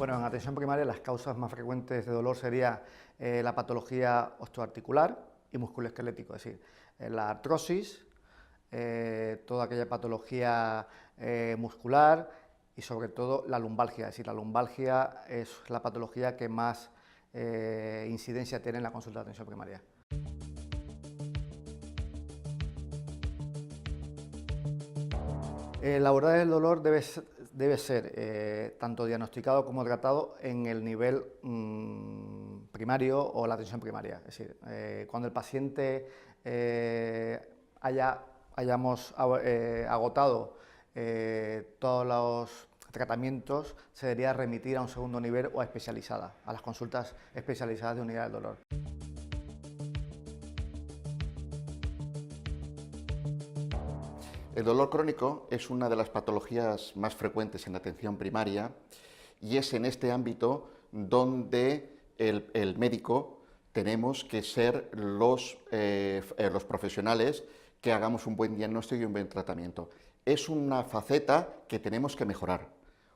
Bueno, en atención primaria las causas más frecuentes de dolor sería la patología osteoarticular y musculoesquelético, es decir, la artrosis, toda aquella patología muscular y sobre todo la lumbalgia, es decir, la lumbalgia es la patología que más incidencia tiene en la consulta de atención primaria. El abordar el dolor debe ser tanto diagnosticado como tratado en el nivel primario o la atención primaria. Es decir, cuando el paciente hayamos agotado todos los tratamientos, se debería remitir a un segundo nivel o a especializada, a las consultas especializadas de unidad del dolor. El dolor crónico es una de las patologías más frecuentes en la atención primaria y es en este ámbito donde el médico tenemos que ser los profesionales que hagamos un buen diagnóstico y un buen tratamiento. Es una faceta que tenemos que mejorar.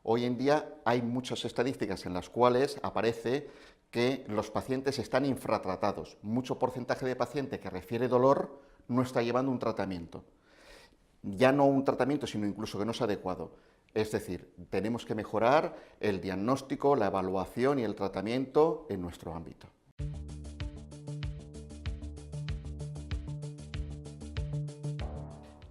Hoy en día hay muchas estadísticas en las cuales aparece que los pacientes están infratratados. Mucho porcentaje de paciente que refiere dolor no está llevando un tratamiento. Ya no un tratamiento, sino incluso que no es adecuado. Es decir, tenemos que mejorar el diagnóstico, la evaluación y el tratamiento en nuestro ámbito.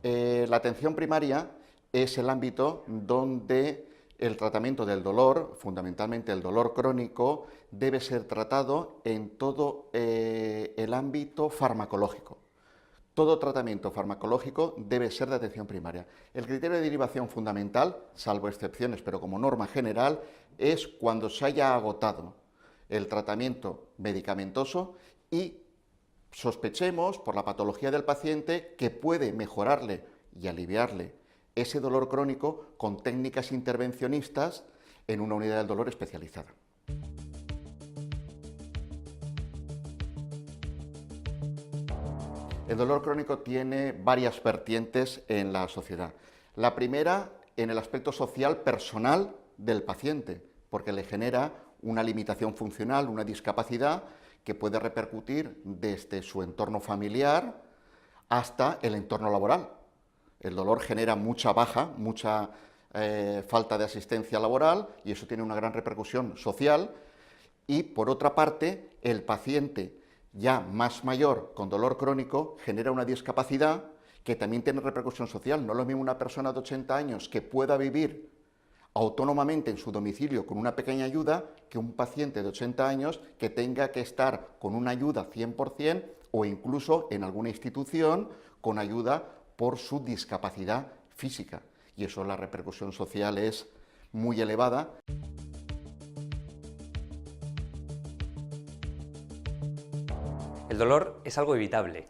La atención primaria es el ámbito donde el tratamiento del dolor, fundamentalmente el dolor crónico, debe ser tratado en todo el ámbito farmacológico. Todo tratamiento farmacológico debe ser de atención primaria. El criterio de derivación fundamental, salvo excepciones, pero como norma general, es cuando se haya agotado el tratamiento medicamentoso y sospechemos por la patología del paciente que puede mejorarle y aliviarle ese dolor crónico con técnicas intervencionistas en una unidad del dolor especializada. El dolor crónico tiene varias vertientes en la sociedad. La primera, en el aspecto social personal del paciente, porque le genera una limitación funcional, una discapacidad que puede repercutir desde su entorno familiar hasta el entorno laboral. El dolor genera mucha baja, mucha falta de asistencia laboral y eso tiene una gran repercusión social. Y por otra parte, el paciente ya más mayor con dolor crónico genera una discapacidad que también tiene repercusión social. No es lo mismo una persona de 80 años que pueda vivir autónomamente en su domicilio con una pequeña ayuda que un paciente de 80 años que tenga que estar con una ayuda 100% o incluso en alguna institución con ayuda por su discapacidad física. Y eso, la repercusión social es muy elevada. El dolor es algo evitable,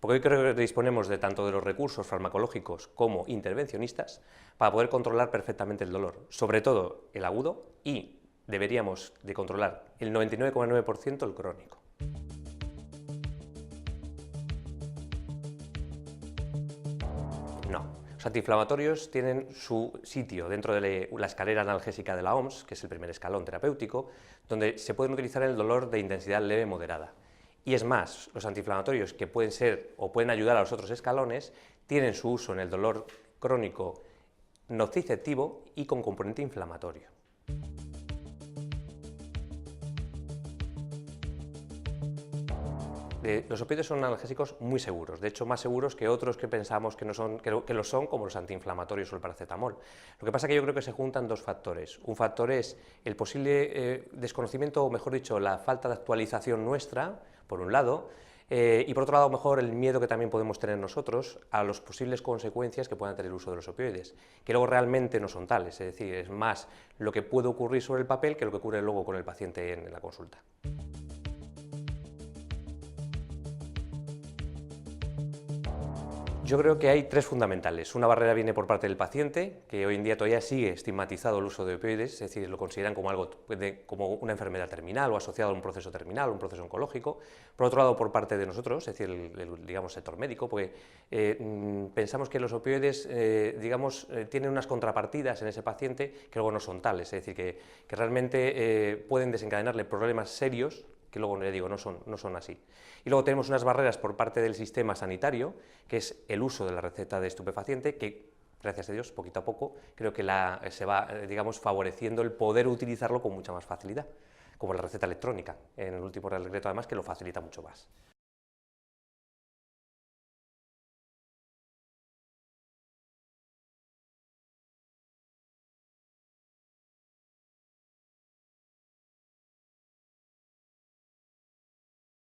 porque hoy creo que disponemos de tanto de los recursos farmacológicos como intervencionistas para poder controlar perfectamente el dolor, sobre todo el agudo, y deberíamos de controlar el 99,9% el crónico. No. Los antiinflamatorios tienen su sitio dentro de la escalera analgésica de la OMS, que es el primer escalón terapéutico, donde se pueden utilizar en el dolor de intensidad leve moderada. Y es más, los antiinflamatorios que pueden ser o pueden ayudar a los otros escalones tienen su uso en el dolor crónico nociceptivo y con componente inflamatorio. Los opioides son analgésicos muy seguros, de hecho más seguros que otros que pensamos que lo son, como los antiinflamatorios o el paracetamol. Lo que pasa es que yo creo que se juntan dos factores. Un factor es el posible desconocimiento, o mejor dicho, la falta de actualización nuestra, por un lado, y por otro lado, mejor el miedo que también podemos tener nosotros a las posibles consecuencias que puedan tener el uso de los opioides, que luego realmente no son tales, es decir, es más lo que puede ocurrir sobre el papel que lo que ocurre luego con el paciente en la consulta. Yo creo que hay tres fundamentales. Una barrera viene por parte del paciente, que hoy en día todavía sigue estigmatizado el uso de opioides, es decir, lo consideran como algo como una enfermedad terminal o asociado a un proceso terminal, un proceso oncológico. Por otro lado, por parte de nosotros, es decir, digamos, sector médico, porque pensamos que los opioides, tienen unas contrapartidas en ese paciente que luego no son tales, es decir, que realmente pueden desencadenarle problemas serios que luego, le digo, no son así. Y luego tenemos unas barreras por parte del sistema sanitario, que es el uso de la receta de estupefaciente, que, gracias a Dios, poquito a poco, creo que se va, favoreciendo el poder utilizarlo con mucha más facilidad, como la receta electrónica, en el último Real Decreto, además, que lo facilita mucho más.